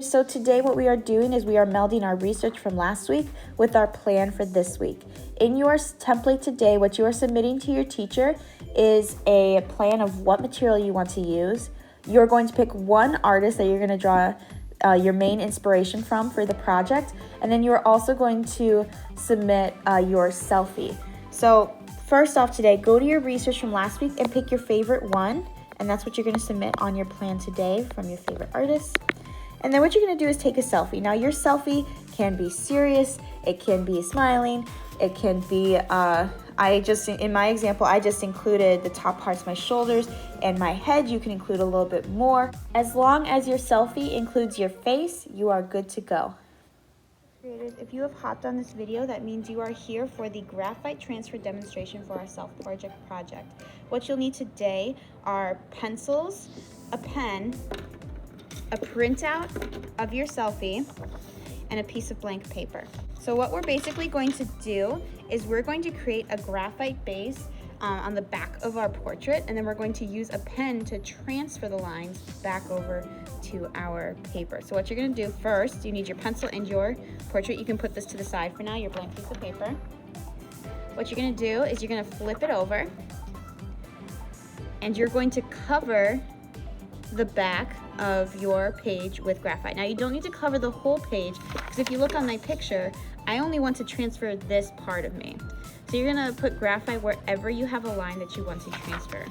So today what we are doing is we are melding our research from last week with our plan for this week. In your template today, what you are submitting to your teacher is a plan of what material you want to use. You're going to pick one artist that you're going to draw your main inspiration from for the project, and then you're also going to submit your selfie. So first off today, go to your research from last week and pick your favorite one, and that's what you're going to submit on your plan today from your favorite artist. And then what you're going to do is take a selfie. Now your selfie can be serious, it can be smiling, it can be, in my example, I just included the top parts of my shoulders and my head. You can include a little bit more. As long as your selfie includes your face, you are good to go. Creators, if you have hopped on this video, that means you are here for the Graphite Transfer demonstration for our self-project project. What you'll need today are pencils, a pen, a printout of your selfie, and a piece of blank paper. So what we're basically going to do is we're going to create a graphite base on the back of our portrait, and then we're going to use a pen to transfer the lines back over to our paper. So what you're going to do first, you need your pencil and your portrait. You can put this to the side for now, your blank piece of paper. What you're going to do is you're going to flip it over, and you're going to cover the back of your page with graphite. Now you don't need to cover the whole page, because if you look on my picture, I only want to transfer this part of me. So you're gonna put graphite wherever you have a line that you want to transfer.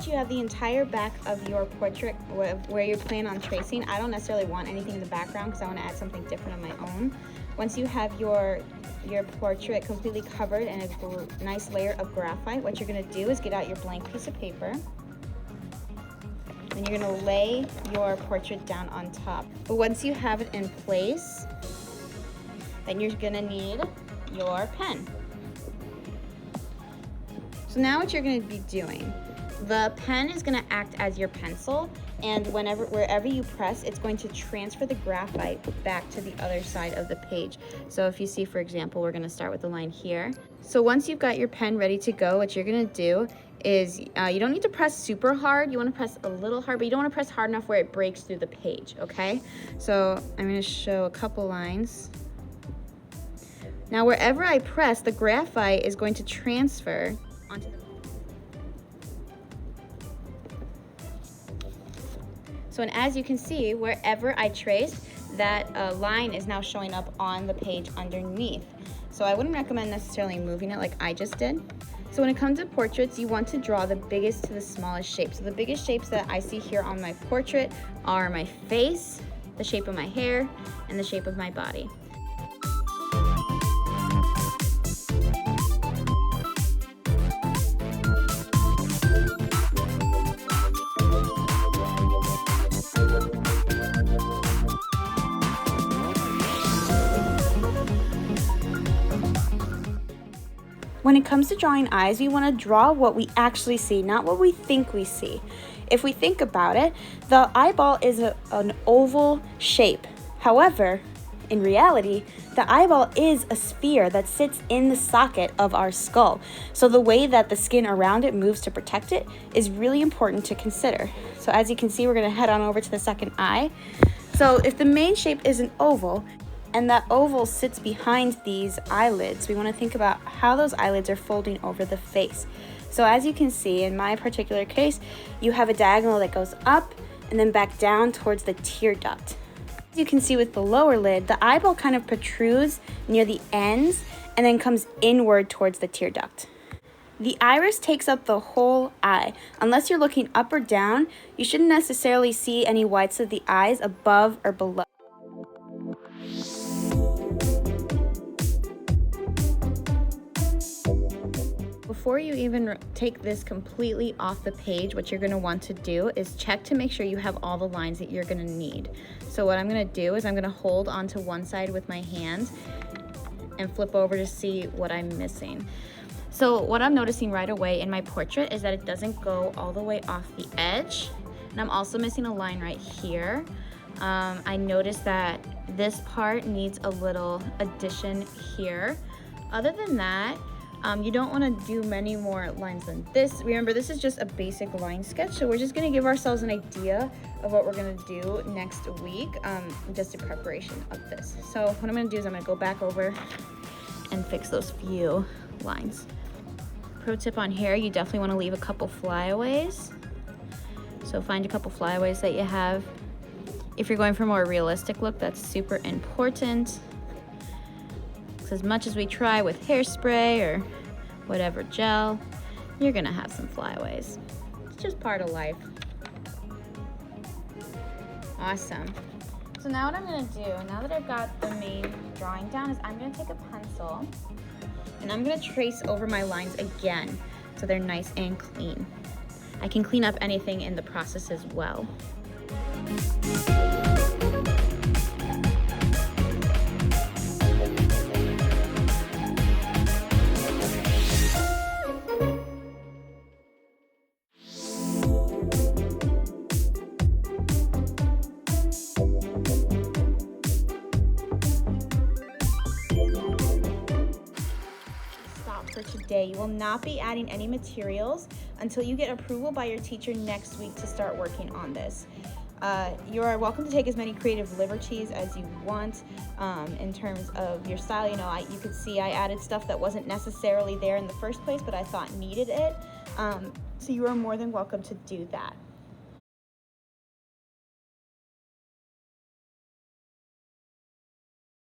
You have the entire back of your portrait where you plan on tracing. I don't necessarily want anything in the background because I want to add something different on my own. Once you have your portrait completely covered in a nice layer of graphite, what you're going to do is get out your blank piece of paper, and you're going to lay your portrait down on top. But once you have it in place, then you're going to need your pen. So now what you're going to be doing, the pen is going to act as your pencil, and wherever you press, it's going to transfer the graphite back to the other side of the page. So if you see, for example, we're going to start with the line here. So once you've got your pen ready to go, what you're going to do is you don't need to press super hard. You want to press a little hard, but you don't want to press hard enough where it breaks through the page, okay? So I'm going to show a couple lines. Now wherever I press, the graphite is going to transfer onto the So, and as you can see, wherever I traced, that line is now showing up on the page underneath. So I wouldn't recommend necessarily moving it like I just did. So when it comes to portraits, you want to draw the biggest to the smallest shape. So the biggest shapes that I see here on my portrait are my face, the shape of my hair, and the shape of my body. When it comes to drawing eyes, we want to draw what we actually see, not what we think we see. If we think about it, the eyeball is an oval shape. However, in reality, the eyeball is a sphere that sits in the socket of our skull. So the way that the skin around it moves to protect it is really important to consider. So as you can see, we're going to head on over to the second eye. So if the main shape is an oval, and that oval sits behind these eyelids, we want to think about how those eyelids are folding over the face. So as you can see, in my particular case, you have a diagonal that goes up and then back down towards the tear duct. As you can see with the lower lid, the eyeball kind of protrudes near the ends and then comes inward towards the tear duct. The iris takes up the whole eye. Unless you're looking up or down, you shouldn't necessarily see any whites of the eyes above or below. Before you even take this completely off the page, what you're going to want to do is check to make sure you have all the lines that you're going to need. So what I'm going to do is I'm going to hold onto one side with my hand and flip over to see what I'm missing. So what I'm noticing right away in my portrait is that it doesn't go all the way off the edge. And I'm also missing a line right here. I noticed that this part needs a little addition here. Other than that, you don't want to do many more lines than this. Remember, this is just a basic line sketch, so we're just going to give ourselves an idea of what we're going to do next week, just in preparation of this. So what I'm going to do is I'm going to go back over and fix those few lines. Pro tip on here, you definitely want to leave a couple flyaways. So find a couple flyaways that you have. If you're going for a more realistic look, that's super important. As much as we try with hairspray or whatever gel, you're gonna have some flyaways. It's just part of life. Awesome. So now what I'm gonna do, now that I've got the main drawing down, is I'm gonna take a pencil and I'm gonna trace over my lines again so they're nice and clean. I can clean up anything in the process as well. For today, you will not be adding any materials until you get approval by your teacher next week to start working on this. You are welcome to take as many creative liberties as you want in terms of your style. You know, you could see I added stuff that wasn't necessarily there in the first place, but I thought needed it. So you are more than welcome to do that.